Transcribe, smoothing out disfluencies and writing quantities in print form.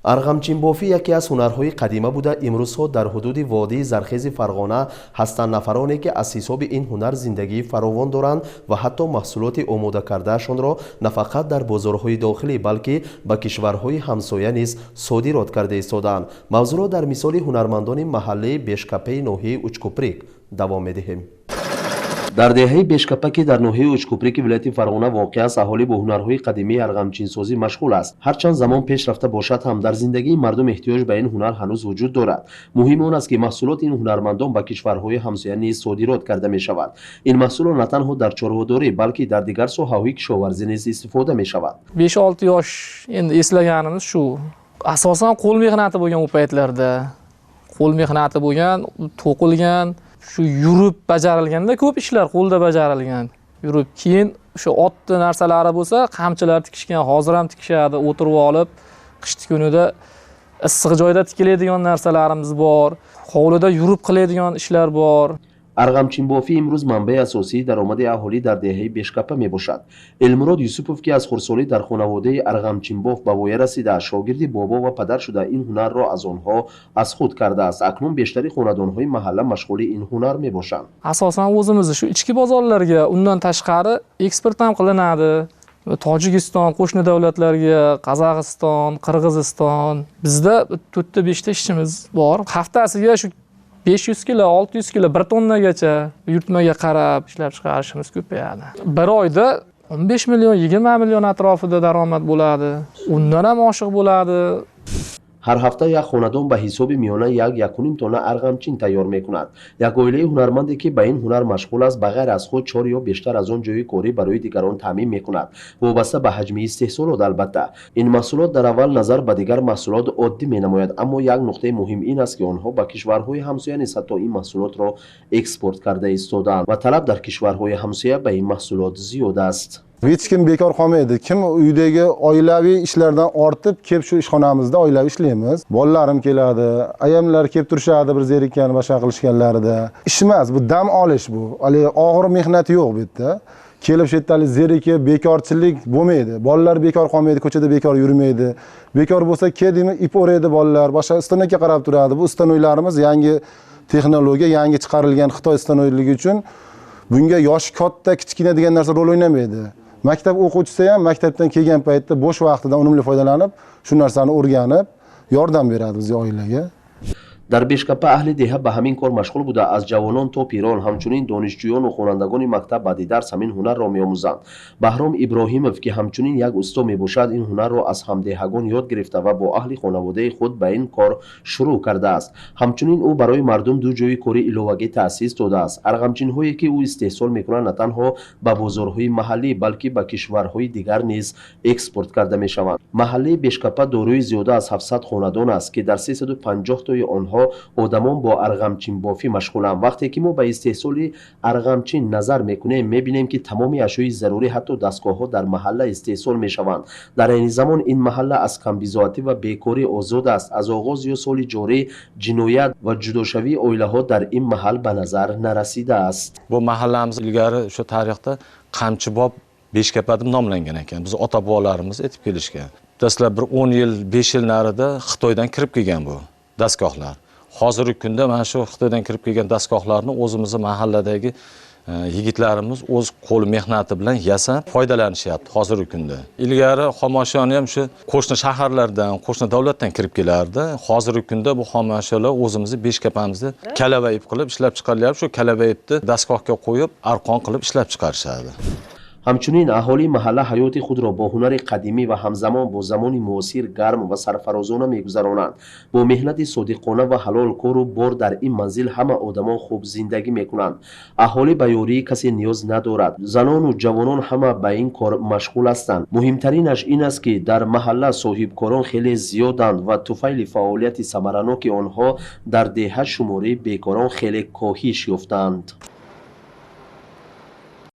арғамчинбофӣ яке аз ҳунарҳои қадима буда имрӯзҳо дар ҳудуди водии зархези Фарғона ҳастанд нафароне ки аз ҳисоби ин ҳунар зиндагии фаровон доранд ва ҳатто маҳсулоти омодакардаашонро на фақат дар бозорҳои дохилӣ балки ба кишварҳои ҳамсоя низ содирот карда истодаанд. мавзӯъро дар мисоли ҳунармандони маҳаллии Бешкапаи ноҳияи Учкуприк давом медиҳем. дар деҳаи Бешкапа ки дар ноҳияи Учкуприки вилояти Фарғона воқеъ аст, аҳолӣ бо ҳунарҳои қадимии арғамчинсозӣ машғул аст. ҳарчанд замон пеш рафта бошад ҳам дар зиндагии мардум эҳтиёҷ ба ин ҳунар ҳанӯз вуҷуд дорад. муҳим он аст ки маҳсулоти ин ҳунармандон ба кишварҳои ҳамсоя низ содирот карда мешавад. ин маҳсулот на танҳо дар чорвадорӣ балки дар дигар соҳаҳои кишоварзӣ низ истифода мешавад. 5-6 yosh endi eslaganimiz shu. Asosan qo'l mehnati bo'lgan u paytlarda. Qo'l mehnati bo'lgan, to'qilgan, shu yurib bajarilganda ko'p ishlar qo'lda bajarilgan. Yurib keyin o'sha otni narsalari bo'lsa, qamchilar tikishgan, hozir ham tikishadi, o'tirib olib qishki kunida issiq joyda tikiladigan narsalarimiz bor. Hovlida yurib qiladigan ishlar bor. арғамчинбофӣ имрӯз манбаи асосии даромади аҳолӣ дар деҳаи Бешкапа мебошад. Элмурод Юсупов ки аз хурдсолӣ дар хонаводаи арғамчинбоф ба воя расидааст, шогирди бобо ва падар шуда ин ҳунарро аз онҳо аз худ кардааст. акнун бештари хонадонҳои маҳалла машғули ин ҳунар мебошанд. Asosan o'zimizni shu ichki bozorlarga, undan tashqari eksport ham qilinadi. Tojikiston, qo'shni davlatlarga, Qozog'iston, Qirg'iziston. Bizda 4-5 ta ishchimiz bor. Haftasiga shu 500 kilo, 600 kilo, 1 tonnagacha yurtmaga qarab ishlab chiqarishimiz ko'payadi. Bir oyda 15 million, 20 million atrofida daromad bo'ladi. Undan ham oshiq bo'ladi. ҳар ҳафта як хонадон ба ҳисоби миёна 1-1.5 тонна арғамчин тайёр мекунад. як оилаи ҳунарманде ки ба ин ҳунар машғул аст, ба ғайр аз худ 4 ё бештар аз он ҷойи корӣ барои дигарон таъмин мекунад, вобаста ба ҳаҷми истеҳсолот албатта. ин маҳсулот дар аввал назар ба дигар маҳсулот оддӣ менамояд, аммо як нуқтаи муҳим ин аст ки онҳо ба кишварҳои ҳамсоя низ ҳатто ин маҳсулотро экспорт карда истодаанд ва талаб дар кишварҳои ҳамсоя ба ин маҳсулот зиёд аст. Hech kim bekor qolmaydi. Kim uydagi oilaviy ishlardan ortib kelib shu ishxonamizda oilaviy ishlaymiz. Bolalarim keladi, ayamlar kelib turishadi bir zerikkan, boshqa qilishganlarida. Ish emas, bu dam olish bu. Hali og'ir mehnat yo'q bu yerda. Kelib shu yerda zerikib, bekorchilik bo'lmaydi. Bolalar bekor qolmaydi, ko'chada bekor yurmaydi. Bekor bo'lsa kedimi ip o'raydi bolalar, boshqa ustanoga qarab turadi. Bu ustanoylarimiz yangi texnologiya, yangi chiqarilgan Xitoy ustanoyligi uchun bunga yoshi katta, kichkina degan narsa rol o'ynamaydi. Maktab o'quvchisi ham maktabdan kelgan paytda bo'sh vaqtidan unumli foydalanib, shu narsani o'rganib, yordam beradi bizga oilaga. дар Бешкапа аҳли деҳа ба ҳамин кор машғул буда аз ҷавонон то пирон, ҳамчунин донишҷӯёну хонандагони мактаб баъди дарс ҳамин ҳунарро меомӯзанд. Баҳром Иброҳимов ки ҳамчунин як усто мебошад, ин ҳунарро аз ҳамдеҳагон ёд гирифта ва бо аҳли хонаводаи худ ба ин кор шурӯъ кардааст. ҳамчунин ӯ барои мардум 2 ҷойи кори иловагӣ таъсис додааст. арғамчинҳое ки ӯ истеҳсол мекунад на танҳо ба бозорҳои маҳаллӣ, балки ба кишварҳои дигар низ экспорт карда мешаванд. маҳаллии Бешкапа дорои зиёда аз 700 хонадон аст ки дар 350 тои онҳо одамон бо арғамчинбофӣ машғуланд. вақте ки мо ба истеҳсоли арғамчин назар мекунем, мебинем ки тамоми ашёи зарурӣ, ҳатто дастгоҳҳо дар маҳалла истеҳсол мешаванд. дар айни замон ин маҳалла аз камбизоатӣ ва бекорӣ озод аст. аз оғоз ё соли ҷорӣ ҷиноят ва ҷудошавии оилаҳо дар ин маҳал ба назар нарасидааст. Bu mahallamiz ilgari shu tarixda Qamchibob Beshkapa deb nomlangan ekan. Biz ota-bobolarimiz aytib kelishgan. Dastlab bir 10 yil, 5 yil narida Xitoydan kirib kelgan bu dastgohlar. Hozirgi kunda mana shu Xitoydan kirib kelgan dastgohlarni o'zimizning mahalladagi yigitlarimiz o'z qo'l mehnati bilan yasab foydalanishyapti hozirgi kunda. Ilgari xomashyoni ham shu qo'shni shaharlardan, qo'shni davlatdan kirib kelardi. Hozirgi kunda bu xomashyolar o'zimizning Beshkapamizda kalavayib qilib ishlab chiqarilyapti. Shu kalavayibni dastgohga qo'yib, arqon qilib ishlab chiqarishadi. ҳамчунин аҳолии маҳалла ҳаёти худро бо ҳунари қадимӣ ва ҳамзамон бо замони муосир гарм ва сарфарозона мегузаронанд. бо меҳнати содиқона ва ҳалол кору бор дар ин манзил ҳама одамон хуб зиндагӣ мекунанд. аҳолӣ ба ёрии касе ниёз надорад. занону ҷавонон ҳама ба ин кор машғул ҳастанд. муҳимтаринаш ин аст ки дар маҳалла соҳибкорон хеле зиёданд ва туфайли фаъолияти самараноки онҳо дар деҳа шумори бекорон хеле коҳиш ёфтаанд.